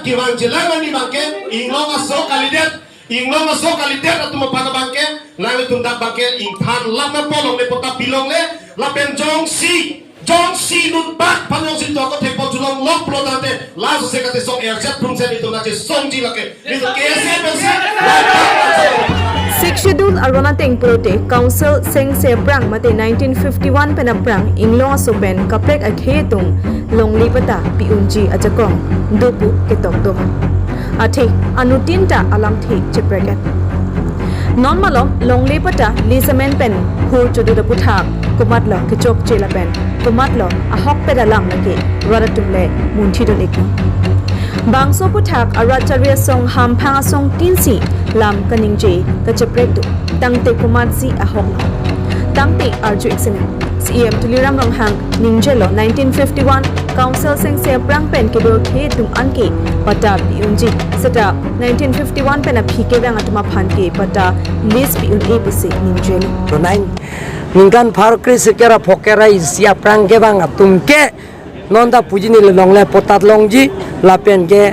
kiwang jelangan ni bangke inglong aso kalidet atau mapana bangke lalu tundak bangke ingtan lama polong le pota bilong le lapen jongsi nutbak panjang situ aku tempo julong lok pelotante langsung saya kata song airset prungsen itu nanti songji lagi itu kese bangsa Sixth schedule arona teng prote council seng se prang mate 1951 pena prang inglong asopen kaprek akhetung longli pata piunji ajakong dopu ketok do athe anutin ta alam the chepreket non malom longli pata lisamen pen hur chudu da puthak komatlo kechok chela pen komatlo ahokpet alam lake raratumle munthi don ikno bangso puthak aracharya song hampang song tinsi lam kaningje kacheprek du tangte komatsi ahoklo tangte arju exene CM tuliram longhang ningjelo 1951 council seng se prang pen ke do the tum anke pata piunji seta 1951 pen aphike bang atma phan ke pata list piun e puse ningjelo to nine ningkan pharkri sekera phokera isia prang ke bang atum ke nonda pujini longle potat longji lapen ke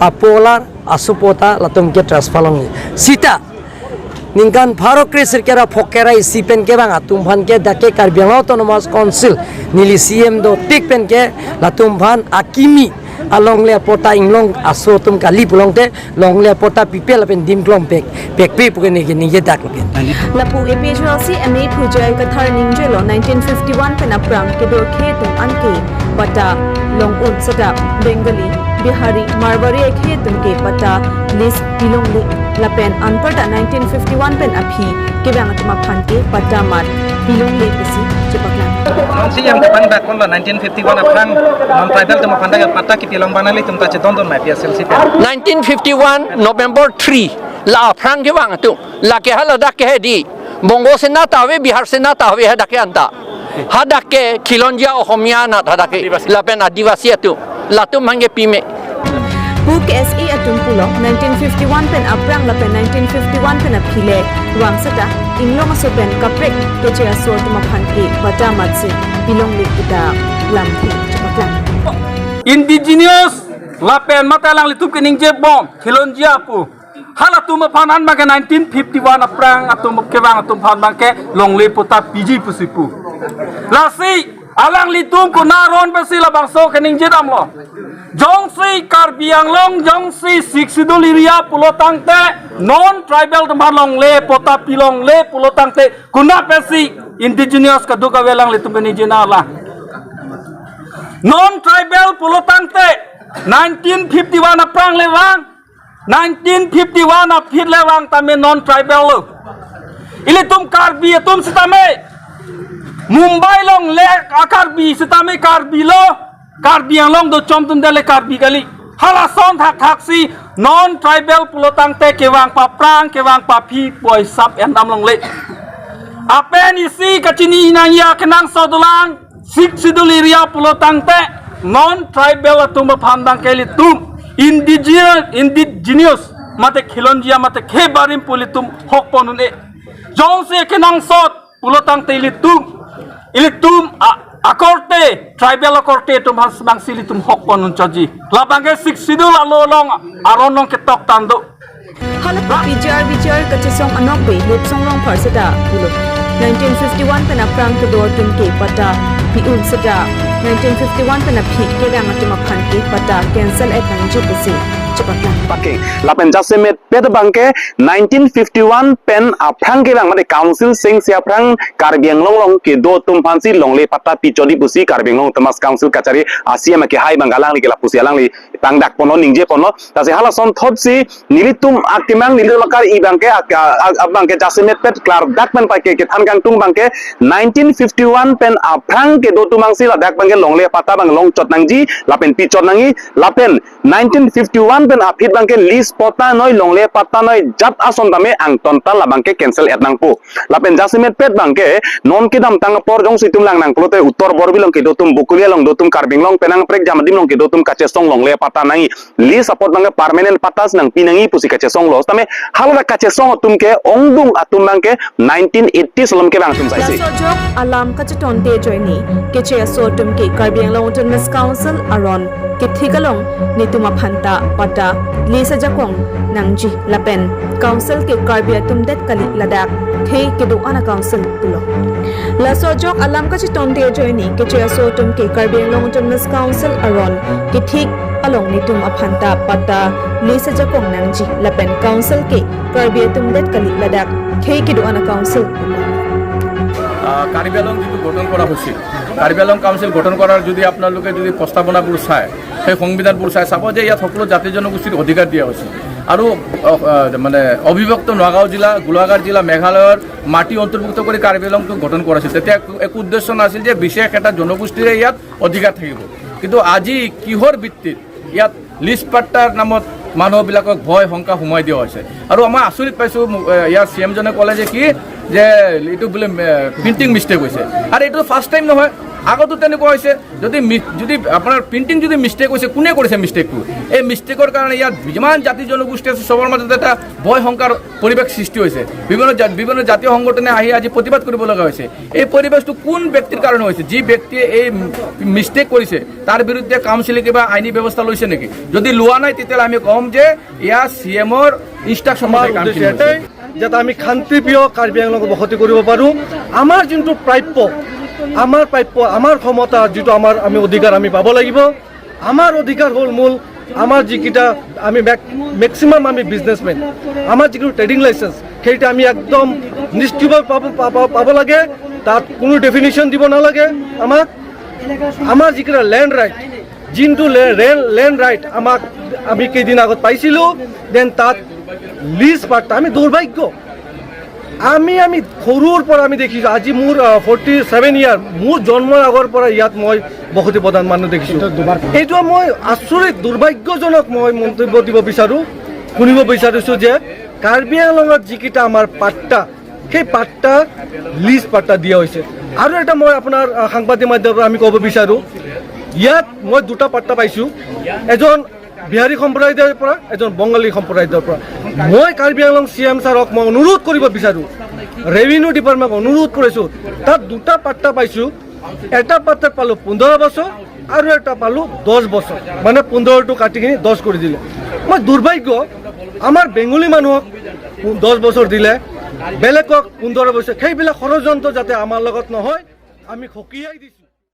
apolar asupota latum ke transfalong sita ningkan pharokri sekera phokera isi pen ke bang atum phan ke dake karbiang autonomous council nili CM do tik pen ke latum phan akimi along le pota inglong aso tum kali pulong te long le pota pipel pen dim klong pek pe pukene ke ni dak pen lapu ephlc ma phujai kathar ningjelo 1951 pen aprang ke do khe tum anke pata longun sata bengali bihari marwari khe tum ke pata list bilong le lapen anparta 1951 pen aphi ke bang atma phan ke pata mat bilong le pisi chepaklan si yang depan back on 1951 aprang non tribal tuma pandai pata ki pilong banali tumta cheton don mai PSLC 1951 November 3 la aprang ke wang tu la ke hala dak ke di bongo sena tawe bihar sena tawe hadak ke anta hadak ke khilonja ohomia na hadak ke la pen adivasi tu la tu mangge pime Book SE atum pulo 1951 pen aprang la pen 1951 pen aphile wangsata inglong asopen kaprek keche aso tuma phanke bata matse bilong le kita lamthi chapaklan indigenous lapen matalang litup kaningje bom khilonjapo hala tuma phanan ma 1951 aprang atum kewang atum phan bangke longli pota piji pusipu lasi alang litum kunaron besi labang so kaningje damlo jongsi karbiang long jongsi siksidul iria pulotang te non tribal tempat long le pota pilong le pulotang te kuna pesi indigenous kaduka welang litum kaningje na lah non tribal pulotang te 1951 aprang lewang 1951 apit lewang tame non tribal lo ilitum karbi tum sitame Mumbai long le akarbi sitame karbi lo karbiang long do chom tum dele karbi gali halason thak si non tribal pulotang te kewang pa prang kewang pa phi poi sap endam long le apen isi kachini inangya kenang sodulang sik siduliria pulotang te non tribal atum phandang keli tum indigenous mate khilonjia mate khebarim pulitum hokponun e jongse kenang sot pulotang te ilitum akorte tribal akorte tum has bang silitum hokponun chaji labangge sik sidul alolong aronong ketok tando halap bijar kachesong anokbe lepsong long pharsata pulo 1951 pen aprang ke do tum ke pata piun sata 1951 pen aphi ke bang atuma phan ke pata cancel at nanju pese chapaklan pake lapen jasemet ped bangke 1951 pen aprang ke bang mate council sing sia aprang karbiang long ke do tum phansi longle pata pi chodi pusi karbiang long tamas council kachari asia ma ke hai bangalang li ke la pusi alang li tang dak pono ningje pono tase hala son thotsi nilitum aktimang nilolakar i bangke abangke jasemet ped klar dakman pake ke than gang tung bangke 1951 pen aprang ke do tumang sila dak bangke longle pata bang long chot nangji lapen pi chot nangi lapen 1951 pen apit bangke list pota noi longle pata noi jat ason dame ang tonta la bangke cancel et nang pu lapen jasemet pet bangke non kidam tang por jong situm lang nang plote uttor borbilong ke dotum bukulia long dotum karbing long penang prek jamadim long ke dotum kache song longle pata nangi list support bangke permanent patas nang pinangi pusi kache song los tame halda kache song tum ke ongdung atum bangke 1980 solom ke bang tum saisi sojok alam kacheton te joini keche aso tum ke karbiang long autonomous council aron ke thigalong nituma phanta Potta Lisa Jakong Nangji Lapen Council ke Karbia Tumdet Kali Ladak Thei Kedu Ana Council Pulo La Sojok Alam ka cheton te joini ke chia so tum ke Karbia Long Tumnas Council Arol ke thik along ni tum aphanta Potta Lisa Jakong Nangji Lapen Council ke Karbia Tumdet Kali Ladak Thei Kedu Ana Council Pulo Karbi Anglong যিটো গঠন কৰা হৈছিল Karbi Anglong council গঠন কৰাৰ যদি আপোনালোকে যদি প্ৰস্তাৱনাবোৰ চায় সেই সংবিধানবোৰ চাব যে ইয়াত সকলো জাতি জনগোষ্ঠীৰ অধিকাৰ দিয়া হৈছে আৰু মানে অবিভক্ত নগাঁও জিলা গোলাঘাট জিলা মেঘালয়ৰ মাটি অন্তৰ্ভুক্ত কৰি কাৰ্বি আংলংটো গঠন কৰা হৈছিল তেতিয়া একো উদ্দেশ্য নাছিল যে বিশেষ এটা জনগোষ্ঠীৰে ইয়াত অধিকাৰ থাকিব কিন্তু আজি কিহৰ ভিত্তিত ইয়াত লিষ্ট পাট্টাৰ নামত মানুহবিলাকক ভয় শংকা সোমাই দিয়া হৈছে আৰু আমাৰ আচৰিত পাইছোঁ ইয়াৰ CM জনে ক'লে যে কি যে এইটো বোলে প্ৰিণ্টিং মিষ্টেক হৈছে আৰু এইটো ফাৰ্ষ্ট টাইম নহয় আগতো তেনেকুৱা হৈছে যদি আপোনাৰ প্ৰিণ্টিং যদি মিষ্টেক হৈছে কোনে কৰিছে মিষ্টেকটো এই মিষ্টেকৰ কাৰণে ইয়াত যিমান জাতি জনগোষ্ঠী আছে চবৰ মাজত এটা ভয় শংকাৰ পৰিৱেশ সৃষ্টি হৈছে বিভিন্ন জাতীয় সংগঠনে আহি আজি প্ৰতিবাদ কৰিব লগা হৈছে এই পৰিৱেশটো কোন ব্যক্তিৰ কাৰণে হৈছে যি ব্যক্তিয়ে এই মিষ্টেক কৰিছে তাৰ বিৰুদ্ধে কাউন্সিলে কিবা আইনী ব্যৱস্থা লৈছে নেকি যদি লোৱা নাই তেতিয়াহ'লে আমি ক'ম যে ইয়াৰ CMৰ ইনষ্ট্ৰাকশ্যন যাতে আমি শান্তিপ্ৰিয় কাৰ্বি আংলঙক বসতি কৰিব পাৰোঁ আমাৰ যোনটো প্ৰাপ্য আমাৰ ক্ষমতা যিটো আমি অধিকাৰ আমি পাব লাগিব আমাৰ অধিকাৰ হ'ল মূল আমাৰ যিকেইটা আমি মেক্সিমাম আমি বিজনেছমেন আমাৰ যিটো ট্ৰেডিং লাইচেন্স সেইটা আমি একদম নিশ্চিতভাৱে পাব লাগে তাত কোনো ডেফিনিশ্যন দিব নালাগে আমাৰ যিকেইটা লেণ্ড ৰাইট যোনটো লেণ্ড ৰাইট আমি কেইদিন আগত পাইছিলোঁ দেন তাত লিজ পাট্টা আমি দুৰ্ভাগ্য আমি সৰুৰ পৰা আমি দেখিছোঁ আজি মোৰ 47 ইয়াৰ মোৰ জন্মৰ আগৰ পৰা ইয়াত মই বসতি প্ৰধান মানুহ দেখিছোঁ এইটো মই আচৰিত দুৰ্ভাগ্যজনক মই মন্তব্য দিব বিচাৰোঁ শুনিব বিচাৰিছোঁ যে কাৰ্বি আংলঙত যিকেইটা আমাৰ পাট্টা সেই পাট্টা লিজ পাট্টা দিয়া হৈছে আৰু এটা মই আপোনাৰ সাংবাদিক মাধ্যমৰ পৰা আমি ক'ব বিচাৰোঁ ইয়াত মই দুটা পাট্টা পাইছোঁ এজন বিহাৰী সম্প্ৰদায়ৰ পৰা এজন বঙালী সম্প্ৰদায়ৰ পৰা মই কাৰ্বি আংলং CM ছাৰক মই অনুৰোধ কৰিব বিচাৰোঁ ৰেভিনিউ ডিপাৰ্টমেণ্টক অনুৰোধ কৰিছোঁ তাত দুটা পাট্টা পাইছোঁ এটা পাট্টাত পালোঁ 15 বছৰ আৰু এটা পালোঁ 10 বছৰ মানে 15টো কাটি কিনি 10 কৰি দিলে মই দুৰ্ভাগ্য আমাৰ বেংগলী মানুহক 10 বছৰ দিলে বেলেগক 15 বছৰ সেইবিলাক ষড়যন্ত্ৰ যাতে আমাৰ লগত নহয় আমি সকীয়াই দিছোঁ